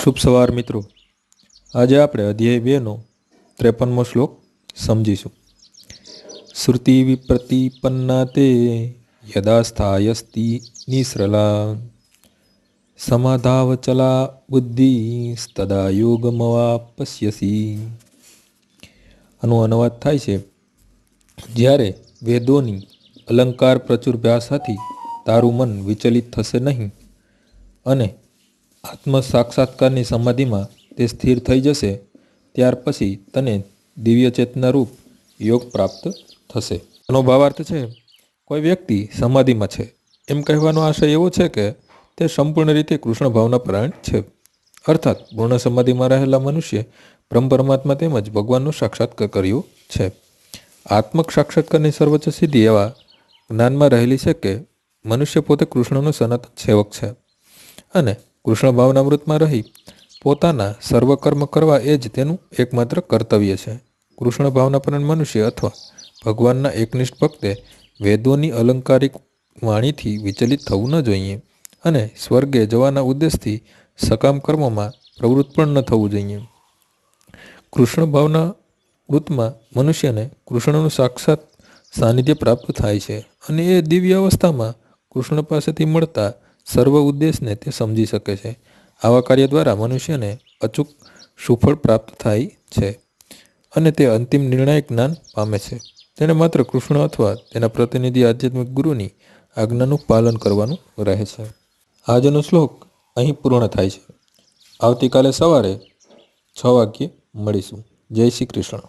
શુભ સવાર મિત્રો। આજે આપણે અધ્યાય 2 નો 53મો શ્લોક સમજીશું। શ્રુતિ વિપ્રતિપન્ના તે યદા સ્થાયસ્તિ નિશ્રલા સમાધાવચલા બુદ્ધિ તદા યોગમવાપસ્યસી। આનો અનુવાદ થાય છે, જ્યારે વેદોની અલંકાર પ્રચુર અભ્યાસથી તારું મન વિચલિત થશે નહીં અને આત્મ સાક્ષાત્કારની સમાધિમાં તે સ્થિર થઈ જશે, ત્યાર પછી તને દિવ્ય ચેતના રૂપ યોગ પ્રાપ્ત થશે। આનો ભાવાર્થ છે, કોઈ વ્યક્તિ સમાધિમાં છે એમ કહેવાનો આશય એવો છે કે તે સંપૂર્ણ રીતે કૃષ્ણ ભાવના પરાયણ છે, અર્થાત પૂર્ણ સમાધિમાં રહેલા મનુષ્ય બ્રહ્મ પરમાત્મા તેમજ ભગવાનનો સાક્ષાત્કાર કર્યો છે। આત્મક સાક્ષાત્કારની સર્વોચ્ચ સિદ્ધિ એવા જ્ઞાનમાં રહેલી છે કે મનુષ્ય પોતે કૃષ્ણનો સનાતન સેવક છે અને કૃષ્ણ ભાવનામૃતમાં રહી પોતાના સર્વકર્મ કરવા એ જ તેનું એકમાત્ર કર્તવ્ય છે। કૃષ્ણ ભાવનાપરાયણ મનુષ્ય અથવા ભગવાનના એકનિષ્ઠ ભક્તે વેદોની અલંકારિક વાણીથી વિચલિત થવું ન જોઈએ અને સ્વર્ગે જવાના ઉદ્દેશથી સકામ કર્મોમાં પ્રવૃત્ત પણ ન થવું જોઈએ। કૃષ્ણ ભાવનામૃતમાં મનુષ્યને કૃષ્ણનું સાક્ષાત સાનિધ્ય પ્રાપ્ત થાય છે અને એ દિવ્ય અવસ્થામાં કૃષ્ણ પાસેથી મળતા સર્વ ઉદ્દેશને તે સમજી શકે છે। આવા કાર્ય દ્વારા મનુષ્યને અચૂક સુફળ પ્રાપ્ત થાય છે અને તે અંતિમ નિર્ણાયક જ્ઞાન પામે છે। તેને માત્ર કૃષ્ણ અથવા તેના પ્રતિનિધિ આધ્યાત્મિક ગુરુની આજ્ઞાનું પાલન કરવાનું રહે છે। આજનો શ્લોક અહીં પૂર્ણ થાય છે। આવતીકાલે સવારે 6 વાગ્યે મળીશું। જય શ્રી કૃષ્ણ।